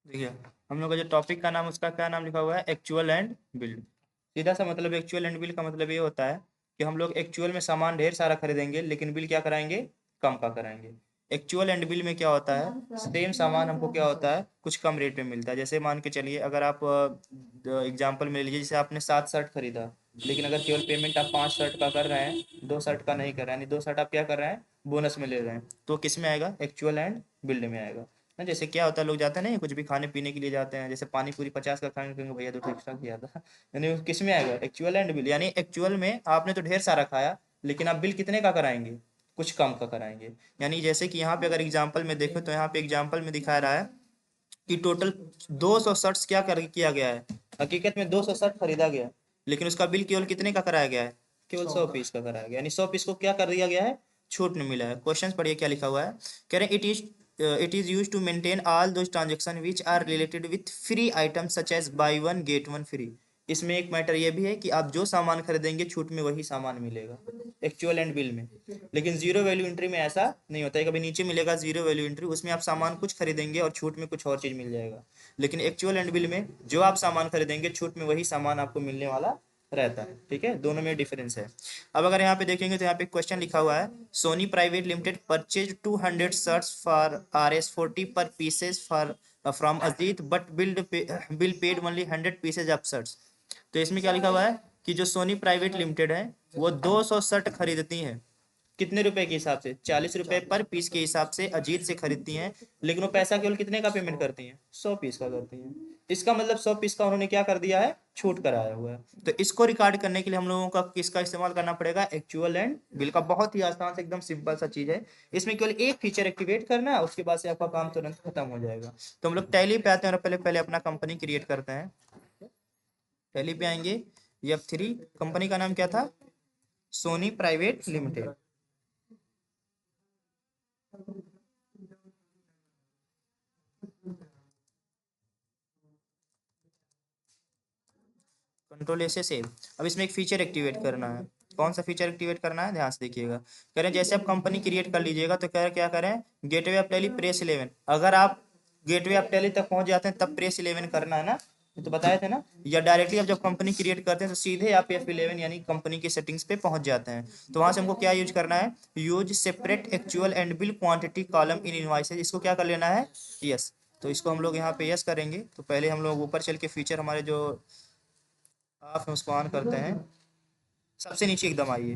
देखिए, हम लोग का जो टॉपिक का नाम, उसका क्या नाम लिखा हुआ है, एक्चुअल एंड बिल्ड। सीधा सा मतलब एक्चुअल एंड बिल का मतलब ये होता है कि हम लोग एक्चुअल में सामान ढेर सारा खरीदेंगे, लेकिन बिल क्या कराएंगे, कम का कराएंगे। एक्चुअल एंड बिल में क्या होता है, सेम सामान हमको क्या होता है, कुछ कम रेट पे मिलता है। जैसे मान के चलिए, अगर आप एग्जांपल में ले लीजिए, जैसे आपने 7 शर्ट खरीदा, लेकिन अगर केवल पेमेंट आप 5 शर्ट का कर रहे हैं, 2 शर्ट का नहीं कर रहे हैं, यानी 2 शर्ट आप क्या कर रहे हैं, बोनस में ले रहे हैं, तो किस में आएगा, एक्चुअल एंड बिल्ड में आएगा ना। जैसे क्या होता है, लोग जाते हैं नहीं, कुछ भी खाने पीने के लिए जाते हैं, जैसे पानी पूरी 50 का खाएंगे, कहेंगे भैया 2 एक्स्ट्रा किया था। यानी वो किस में आएगा, एक्चुअल एंड बिल। यानी एक्चुअल में आपने तो ढेर सारा खाया, लेकिन आप बिल कितने का कराएंगे, कुछ कम का कराएंगे। यानी जैसे कि यहाँ पे अगर एग्जाम्पल में देखो, तो यहाँ पे एग्जाम्पल में दिखा रहा है कि टोटल 200 शर्ट्स क्या कर किया गया है। हकीकत में 200 शर्ट खरीदा गया, लेकिन उसका बिल केवल कितने का कराया गया है, केवल 100 पीस का कराया गया। यानी 100 पीस को क्या कर दिया गया है, छूट में मिला है। क्वेश्चन पढ़िए क्या लिखा हुआ है। कह रहे हैं it is use to maintain all those transaction which are related with free item such as buy one get one free. इसमें एक मैटर ये भी है कि आप जो सामान खरीदेंगे, छूट में वही सामान मिलेगा, एक्चुअल एंड बिल में। लेकिन जीरो वैल्यू एंट्री में ऐसा नहीं होता है, कभी नीचे मिलेगा जीरो वैल्यू एंट्री, उसमें आप सामान कुछ खरीदेंगे और छूट में कुछ और चीज मिल जाएगा। लेकिन एक्चुअल एंड बिल में जो आप सामान खरीदेंगे, छूट में वही सामान आपको मिलने वाला रहता है। ठीक है, दोनों में डिफरेंस है। अब अगर यहाँ पे देखेंगे, तो यहाँ पे क्वेश्चन लिखा हुआ है, Sony private limited purchase 200 shirts for RS 40 per pieces for from Ajit, but bill paid only 100 pieces of shirts. तो इसमें क्या लिखा हुआ है कि जो सोनी प्राइवेट लिमिटेड है, वो 200 शर्ट खरीदती है, कितने रुपए के हिसाब से, 40 रुपए पर पीस के हिसाब से अजीत से खरीदती हैं। लेकिन वो पैसा केवल कितने का पेमेंट करती हैं, 100 पीस का करती हैं। इसका मतलब 100 पीस का उन्होंने क्या कर दिया है, छूट कराया हुआ है। तो इसको रिकॉर्ड करने के लिए हम लोगों का किसका इस्तेमाल करना पड़ेगा, एक्चुअल एंड बिल का। बहुत ही आसान से एकदम सिंपल सा चीज है। इसमें केवल एक फीचर एक्टिवेट करना है, उसके बाद से आपका काम तुरंत खत्म हो जाएगा। तो हम लोग टैली पे आते हैं, और पहले पहले अपना कंपनी क्रिएट करते हैं। टैली पे आएंगे, F3, कंपनी का नाम क्या था, सोनी प्राइवेट लिमिटेड। कंट्रोल ऐसे सेव। अब इसमें एक फीचर एक्टिवेट करना है। कौन सा फीचर एक्टिवेट करना है, ध्यान से देखिएगा। कह रहे हैं जैसे आप कंपनी क्रिएट कर लीजिएगा, तो कह रहे क्या करें, गेटवे ऑफ टैली प्रेस 11। अगर आप गेटवे ऑफ टैली तक पहुंच जाते हैं, तब प्रेस 11 करना है ना, ये तो बताए थे ना। या डायरेक्टली आप जब कंपनी क्रिएट करते हैं, तो सीधे आप F11 यानी कंपनी की सेटिंग्स पे पहुंच जाते हैं। तो वहां से हमको क्या यूज करना है, use separate actual and bill quantity column in invoices. इसको क्या कर लेना है, यस। तो इसको हम लोग यहाँ पे यस करेंगे। तो पहले हम लोग ऊपर चल के फीचर हमारे जो आप उसको ऑन करते हैं, सबसे नीचे एकदम आइए,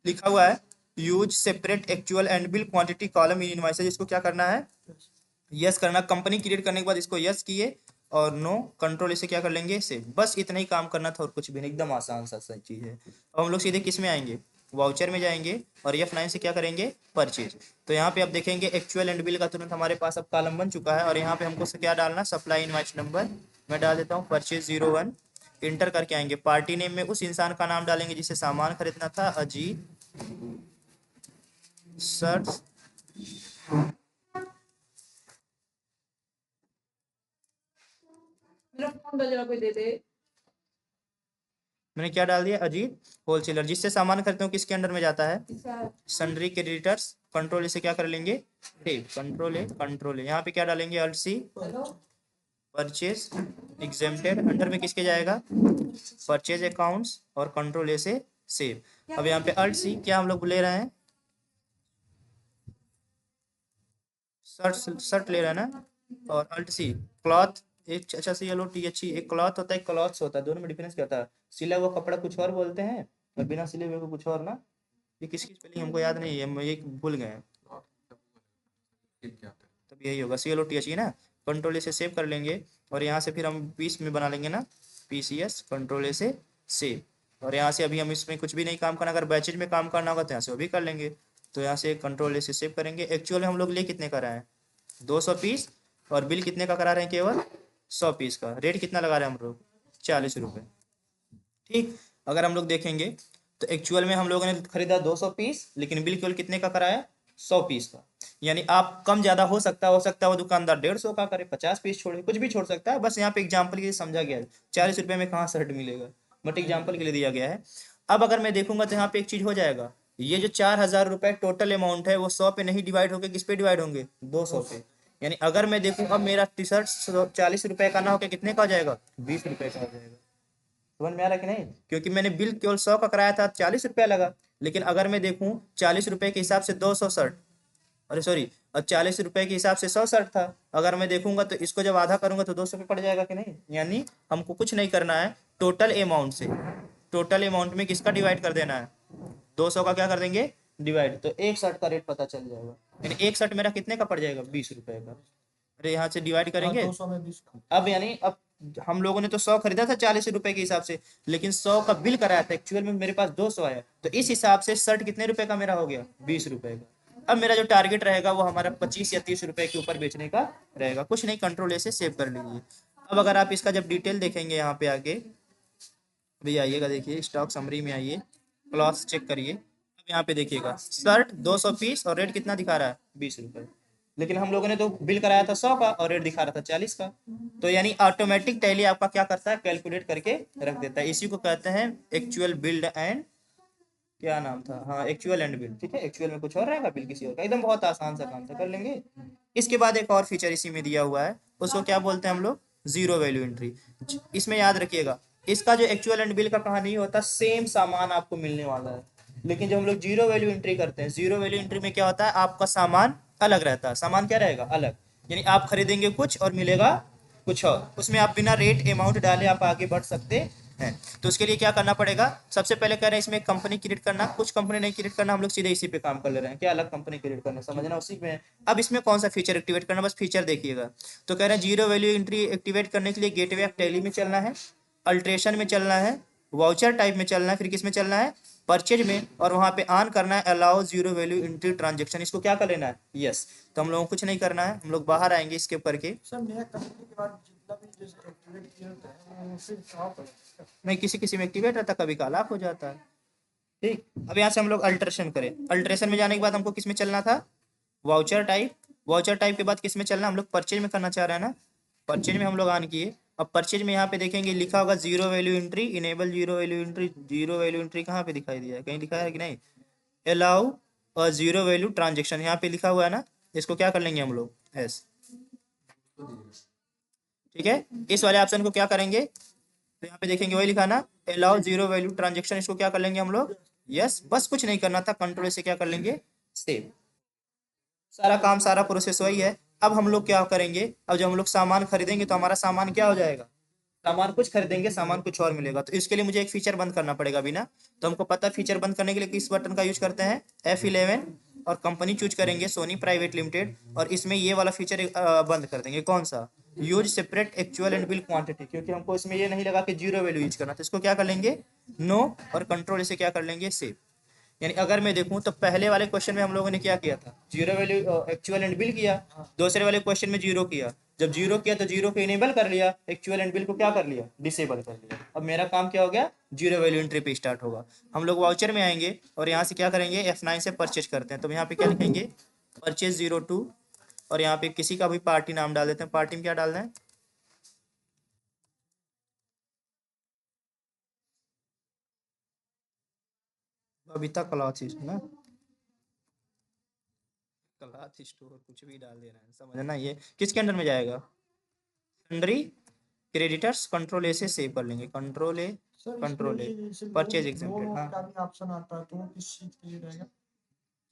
लिखा हुआ है use separate actual and bill quantity column in invoices. इसको क्या करना है, यस करना। कंपनी क्रिएट करने के बाद इसको यस किए, और नो, कंट्रोल इसे क्या कर लेंगे, से। बस इतना ही काम करना था, और कुछ भी नहीं, एकदम आसान सा सा चीज है। अब हम लोग सीधे किस में आएंगे, वाउचर में जाएंगे, और F9 से क्या करेंगे, परचेज। तो यहाँ पे आप देखेंगे एक्चुअल एंड बिल का तुरंत हमारे पास अब कॉलम बन चुका है। और यहाँ पे हमको से क्या डालना, सप्लाई इनवॉइस नंबर मैं डाल देता हूँ, परचेज 01। इंटर करके आएंगे, पार्टी नेम में उस इंसान का नाम डालेंगे जिसे सामान खरीदना था, अजीत शर्ट्स। मेरा फोन बज रहा, कोई दे दे। मैंने क्या डाल दिया, अजीत होलसेलर। जिससे सामान खरीदते हो किसके अंडर में जाता है, सन्ड्री क्रेडिटर्स। कंट्रोल इसे क्या कर लेंगे, कंट्रोल है। यहाँ पे क्या डालेंगे, alt C, purchase exempted. Under में किसके जाएगा, परचेज अकाउंट्स, और कंट्रोल ए से सेव। अब यहाँ पे अल्ट सी क्या हम लोग ले रहे हैं, शर्ट शर्ट ले रहे हैं ना, और अल्ट सी क्लॉथ। एक अच्छा सी येलो टी अच्छी, एक क्लॉथ होता है, एक क्लॉथ्स होता है, दोनों में डिफरेंस क्या होता है, सिला हुआ कपड़ा कुछ और बोलते हैं, और बिना सिले हुए को कुछ और ना। ये किसकी स्पेलिंग हमको याद नहीं है, हम ये भूल गए हैं। तब यही होगा, C L O T H, ना। कंट्रोल ए से सेव कर लेंगे, और यहाँ से फिर हम पीस में बना लेंगे ना, PCS, कंट्रोल ए से सेव। और यहाँ से अभी हम इसमें कुछ भी नहीं काम करना, अगर बैचेज में काम करना होगा तो यहाँ से वो भी कर लेंगे। तो यहाँ से कंट्रोल ए से सेव करेंगे। एक्चुअल में हम लोग ले कितने का रहे हैं, 200 पीस, और बिल कितने का करा रहे हैं, केवल 100 पीस का। रेट कितना लगा रहे हैं हम लोग, 40 रुपये। ठीक। अगर हम लोग देखेंगे, तो एक्चुअल में हम लोगों ने खरीदा 200 पीस, लेकिन बिल केवल कितने का कराया, 100 पीस का। यानी आप कम ज्यादा हो सकता है वो दुकानदार 150 का करे, 50 पीस छोड़े, कुछ भी छोड़ सकता है। बस यहाँ पे एग्जाम्पल के लिए समझा गया है, 40 रुपए में कहाँ शर्ट मिलेगा, बट एग्जाम्पल के लिए दिया गया है। अब अगर मैं देखूंगा, तो यहाँ पे एक चीज हो जाएगा, ये जो 4000 रुपए टोटल अमाउंट है, वो 100 पे नहीं डिवाइड होकर किस पे डिवाइड होंगे, 200 पे। यानी अगर मैं देखूं अब मेरा टी शर्ट 40 रुपए का ना होकर कितने का हो जाएगा, 20 रुपए का हो जाएगा। समझ में आ रहा है कि नहीं, क्योंकि मैंने बिल केवल 100 का कराया था, 40 रुपया लगा। लेकिन अगर मैं देखूं 40 रुपए के हिसाब से 200 शर्ट, अरे सॉरी, और 40 रुपए के हिसाब से 100 शर्ट था। अगर मैं देखूंगा तो इसको जब आधा करूंगा तो 200 पे पड़ जाएगा कि नहीं। यानी हमको कुछ नहीं करना है, टोटल अमाउंट से, टोटल अमाउंट में किसका डिवाइड कर देना है, 200 का क्या कर देंगे डिवाइड, तो एक शर्ट का रेट पता चल जाएगा। यानी एक शर्ट मेरा कितने का पड़ जाएगा, 20 रुपए का। अरे यहाँ से डिवाइड करेंगे 200 में 20 का। अब, यानी अब हम लोगों ने तो 100 खरीदा था 40 रुपए के हिसाब से, लेकिन 100 का बिल कराया था, एक्चुअल में मेरे पास 200 आया, तो इस हिसाब से शर्ट कितने रुपए का मेरा हो गया, 20 रुपए का। अब मेरा जो टारगेट रहेगा वो हमारा 25 या 30 रुपए के ऊपर बेचने का रहेगा। कुछ नहीं, कंट्रोल ऐसे सेव कर लीजिए। अब अगर आप इसका जब डिटेल देखेंगे यहाँ पे आगे, अभी आइएगा, देखिए स्टॉक समरी में आइए, क्लॉथ चेक करिए। अब यहाँ पे देखिएगा शर्ट 200 पीस और रेट कितना दिखा रहा है, 20 रुपए। लेकिन हम लोगों ने तो बिल कराया था 100 का और रेट दिखा रहा था 40 का। तो यानी ऑटोमेटिक टैली आपका क्या करता है, कैलकुलेट करके रख देता है। इसी को कहते हैं एक्चुअल बिल्ड एंड, क्या नाम था, हाँ एक्चुअल एंड बिल। ठीक है, एक्चुअल में कुछ और रहेगा, बिल किसी और का। एकदम बहुत आसान सा काम था, कर लेंगे। इसके बाद एक और फीचर इसी में दिया हुआ है, उसको क्या बोलते हैं हम लोग, जीरो वैल्यू एंट्री। इसमें याद रखिएगा, इसका जो एक्चुअल एंड बिल का कहानी होता, सेम सामान आपको मिलने वाला है। लेकिन जब हम लोग जीरो वैल्यू एंट्री करते हैं, जीरो वैल्यू एंट्री में क्या होता है, आपका सामान अलग रहता है। सामान क्या रहेगा, अलग। यानी आप खरीदेंगे कुछ और मिलेगा कुछ और। उसमें आप बिना रेट अमाउंट डाले आप आगे बढ़ सकते हैं। तो उसके लिए क्या करना पड़ेगा, सबसे पहले कह रहे हैं इसमें कंपनी क्रिएट करना, कुछ कंपनी नहीं क्रिएट करना, हम लोग सीधे इसी पे काम कर ले रहे हैं, क्या अलग कंपनी क्रिएट करना, समझना उसी में है। अब इसमें कौन सा फीचर एक्टिवेट करना, बस फीचर देखिएगा। तो कह रहे हैं जीरो वैल्यू एंट्री एक्टिवेट करने के लिए गेटवे ऑफ टैली में चलना है, अल्ट्रेशन में चलना है, वाउचर टाइप में चलना है, फिर किस में चलना है, परचेज में, और वहां पे ऑन करना है allow zero value entry transaction. इसको क्या कर लेना है, यस। तो हम लोगों को कुछ नहीं करना है, हम लोग बाहर आएंगे इसके ऊपर के। सर नया कंपनी के बाद जितना भी जैसे एक्टिवेट किया होता है वो फिर कहाँ पर नहीं, किसी किसी में एक्टिवेट रहता, कभी काला हो जाता है। ठीक, अब यहाँ से हम लोग अल्ट्रेशन करें। अल्ट्रेशन में जाने के बाद हमको किस में चलना था, वाउचर टाइप। वाउचर टाइप के बाद किस में चलना, हम लोग परचेज में करना चाह रहे हैं ना, परचेज में हम लोग ऑन किए। अब परचेज में यहाँ पे देखेंगे लिखा होगा zero value entry, enable zero value entry. Zero value entry कहाँ पे दिखाई दिया है, कहीं दिखाया है कि नहीं, अलाउ और जीरो वैल्यू ट्रांजेक्शन यहाँ पे लिखा हुआ है ना, इसको क्या कर लेंगे हम लोग, एस। ठीक है, इस वाले ऑप्शन को क्या करेंगे, तो यहाँ पे देखेंगे वही लिखा ना, अलाउ जीरो वैल्यू ट्रांजेक्शन, इसको क्या कर लेंगे हम लोग, यस। बस कुछ नहीं करना था, कंट्रोल से क्या कर लेंगे, सेव। सारा काम, सारा प्रोसेस वही है। अब हम लोग क्या करेंगे, अब जब हम लोग सामान खरीदेंगे तो हमारा सामान क्या हो जाएगा, सामान कुछ खरीदेंगे सामान कुछ और मिलेगा। तो इसके लिए मुझे एक फीचर बंद करना पड़ेगा अभी ना। तो हमको पता है फीचर बंद करने के लिए किस बटन का यूज करते हैं, F11, और कंपनी चूज करेंगे सोनी प्राइवेट लिमिटेड, और इसमें ये वाला फीचर बंद कर देंगे, कौन सा, use separate actual and bill quantity, क्योंकि हमको इसमें ये नहीं लगा कि जीरो वैल्यू यूज करना। तो इसको क्या कर लेंगे, नो, और कंट्रोल से क्या कर लेंगे, सेव। यानी अगर मैं देखूं तो पहले वाले क्वेश्चन में हम लोगों ने क्या किया था, zero value actual and bill किया। दूसरे वाले क्वेश्चन में जीरो किया, जब जीरो किया तो जीरो को इनेबल कर लिया, एक्चुअल एंड बिल को क्या कर लिया, डिसेबल कर लिया। अब मेरा काम क्या हो गया, जीरो वैल्यू एंट्री पे स्टार्ट होगा। हम लोग वाउचर में आएंगे और यहाँ से क्या करेंगे, F9 से परचेज करते हैं। तो यहाँ पे क्या लिखेंगे, परचेज 02, और यहाँ पे किसी का भी पार्टी नाम डाल देते हैं। पार्टी में क्या डाल दें, बबीता क्लॉथ ना, क्लॉथ स्टोर, कुछ भी डाल दे रहे हैं, समझना। ये किसके अंडर में जाएगा, सन्ड्री क्रेडिटर्स, कंट्रोल ए से सेव कर लेंगे, कंट्रोल ए, सर कंट्रोल ए, इसमें जैसे लोन परचेज एग्जेम्प्टेड। लोन हाँ, का भी ऑप्शन आता है तो वो किस चीज के लिए रहेगा?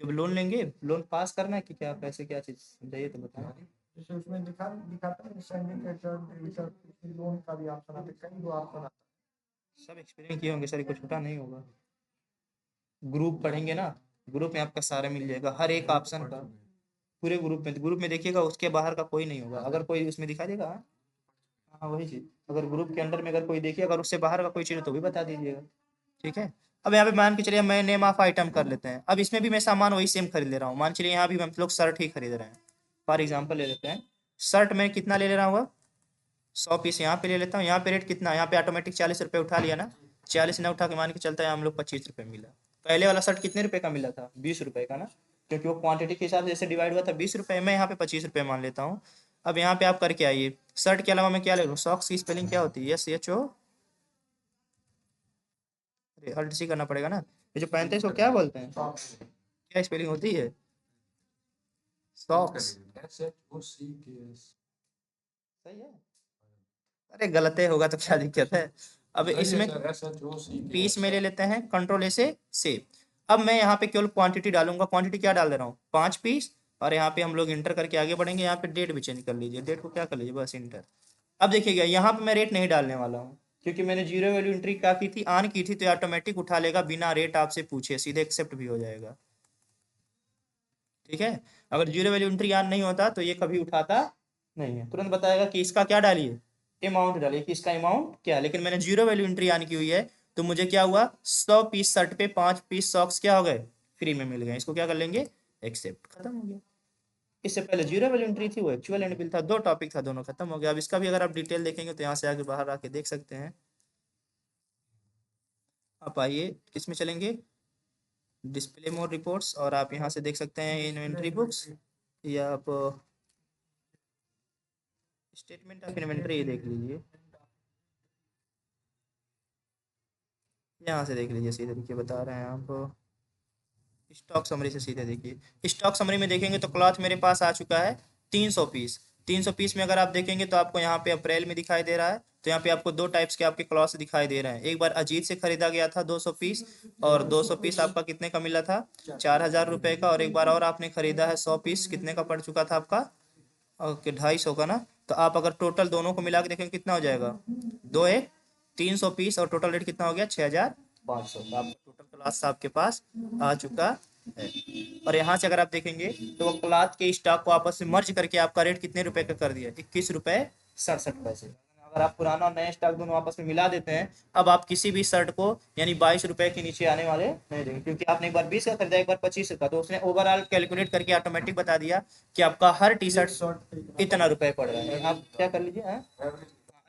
जब लोन लेंगे, लोन पास करना है कि क्या, पैसे क्या चीज समझाइए तो बताएं। जैसे उसमें दिखाता है सिंडिकेटर डेबिटर, लोन का भी ऑप्शन आता है, कई दो ऑप्शन आता सब एक्सपीरियंस किए होंगे सर, कुछ छोटा नहीं होगा। ग्रुप पढ़ेंगे ना, ग्रुप में आपका सारा मिल जाएगा, हर एक ऑप्शन का, पूरे ग्रुप में देखिएगा, उसके बाहर का कोई नहीं होगा। अगर कोई उसमें दिखा देगा, हाँ हाँ, वही चीज, अगर ग्रुप के अंडर में अगर कोई देखिए, अगर उससे बाहर का कोई चीज है तो भी बता दीजिएगा। ठीक है, अब यहाँ पे मान के चलिए मैं नेम ऑफ आइटम कर लेते हैं। अब इसमें भी मैं सामान वही सेम खरीद ले रहा हूँ, मान चलिए यहाँ भी हम लोग शर्ट ही खरीद रहे हैं। फॉर एग्जाम्पल ले लेते हैं, शर्ट में कितना ले रहा हूँ, 100 पीस यहाँ पे ले लेता हूँ। यहाँ पे रेट कितना, यहाँ पे ऑटोमेटिक 40 रुपये उठा लिया ना, 40 ना उठा के मान के चलता है हम लोग 25 रुपये मिला। पहले वाला शर्ट कितने रुपए का मिला था, 20 रुपए का ना, क्योंकि वो क्वांटिटी के हिसाब से जैसे डिवाइड हुआ था 20 रुपये, मैं यहाँ पे 25 रुपये मान लेता हूँ। अब यहाँ पे आप करके आइए, शर्ट के अलावा मैं क्या ले लूँ, सॉक्स की स्पेलिंग क्या होती है, SHO, अल्ट सी करना पड़ेगा ना। ये जो पहनते हैं इसको क्या बोलते हैं, है। क्या स्पेलिंग होती है, सॉक्स, सही है। अरे गलत होगा तो क्या दिक्कत है। अब इसमें पीस में ले लेते हैं, कंट्रोल ए से सेव। अब मैं यहाँ पे केवल क्वांटिटी डालूंगा। क्वांटिटी क्या डाल दे रहा हूँ, 5 पीस। और यहाँ पे हम लोग इंटर करके आगे बढ़ेंगे। यहाँ पे डेट भी चेंज कर लीजिए, डेट को क्या कर लीजिए, बस इंटर। अब देखिएगा यहाँ पे मैं रेट नहीं डालने वाला हूँ, क्योंकि मैंने जीरो वैल्यू एंट्री क्या की थी, ऑन की थी, तो ऑटोमेटिक उठा लेगा बिना रेट आपसे पूछे, सीधे एक्सेप्ट भी हो जाएगा। ठीक है। अगर जीरो वैल्यू एंट्री ऑन नहीं होता तो ये कभी उठाता नहीं है, तुरंत बताएगा कि इसका क्या डालिए, अमाउंट डालिए कि इसका अमाउंट क्या है। लेकिन मैंने जीरो वैल्यू एंट्री ऑन की हुई है, तो मुझे क्या हुआ, 100 पीस शर्ट पे 5 पीस सॉक्स क्या हो गए, फ्री में मिल गए। इसको क्या कर लेंगे, एक्सेप्ट, खत्म हो गया। इससे पहले जीरो वैल्यू एंट्री थी, वो एक्चुअल एंड बिल था, दो टॉपिक था, दोनों खत्म हो गया। अब इसका भी अगर आप डिटेल देखेंगे तो यहाँ से आगे बाहर आके देख सकते हैं। आप आइए, किसमें चलेंगे, डिस्प्ले मोड रिपोर्ट्स, और आप यहाँ से देख सकते हैं इन्वेंट्री बुक्स, या आप स्टेटमेंट ऑफ इन्वेंट्री देख लीजिए। यहाँ से देख लीजिए, सीधे देखिए बता रहे हैं आपको, स्टॉक समरी से सीधे देखिए। स्टॉक समरी में देखेंगे तो क्लॉथ मेरे पास आ चुका है 300 पीस। 300 पीस में अगर आप देखेंगे तो आपको यहाँ पे अप्रैल में दिखाई दे रहा है, तो यहाँ पे आपको दो टाइप्स के आपके क्लॉथ दिखाई दे रहे हैं। एक बार अजीत से खरीदा गया था 200 पीस, और 200 पीस आपका कितने का मिला था, 4000 रुपये का। और एक बार और आपने खरीदा है 100 पीस, कितने का पड़ चुका था आपका, ओके 250 का ना। तो आप अगर टोटल दोनों को मिला के देखेंगे कितना हो जाएगा, दो एक 300 पीस, और टोटल रेट कितना हो गया 6500। तो आपका टोटल क्लास आपके पास आ चुका है। और यहाँ से अगर आप देखेंगे तो वो क्लॉथ के स्टॉक को आपस में मर्ज करके आपका रेट कितने रुपए का कर दिया, 21 रुपये 67 पैसे। अगर आप पुराना और नया स्टॉक दोनों आपस में मिला देते हैं, अब आप किसी भी शर्ट को यानी 22 रुपए के नीचे आने वाले नहीं देंगे, क्योंकि आपने एक बार 20 का खरीदा, एक बार 25 का, तो उसने ओवरऑल कैलकुलेट करके ऑटोमेटिक बता दिया कि आपका हर टी शर्ट इतना रुपए पड़ रहा है। आप क्या कर लीजिए,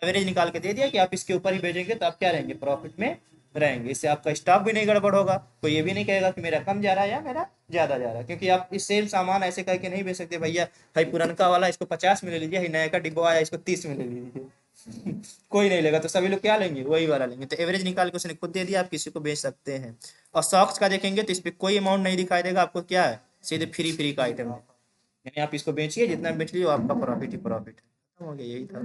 एवरेज निकाल के दे दिया कि आप इसके ऊपर ही भेजेंगे तो आप क्या रहेंगे, प्रॉफिट में रहेंगे। इससे आपका स्टॉक भी नहीं गड़बड़ होगा, कोई ये भी नहीं कहेगा कि मेरा कम जा रहा है या मेरा ज्यादा जा रहा है। क्योंकि आप इस सेम सामान ऐसे कह के नहीं बेच सकते, भैया भाई पुरनका वाला इसको 50 में ले लीजिए, भाई नया का डिब्बा आया इसको 30 में ले लीजिए। कोई नहीं लेगा, तो सभी लोग क्या लेंगे, वही वाला लेंगे। तो एवरेज निकाल के उसने खुद दे दिया, आप किसी को बेच सकते हैं। और सॉक्स का देखेंगे तो इस पर कोई अमाउंट नहीं दिखाई देगा आपको, क्या है, सीधे फ्री फ्री का आइटम है। यानी आप इसको बेचिए, जितना बेच लीजिए आपका प्रॉफिट ही प्रॉफिट है। खत्म हो गया, यही था।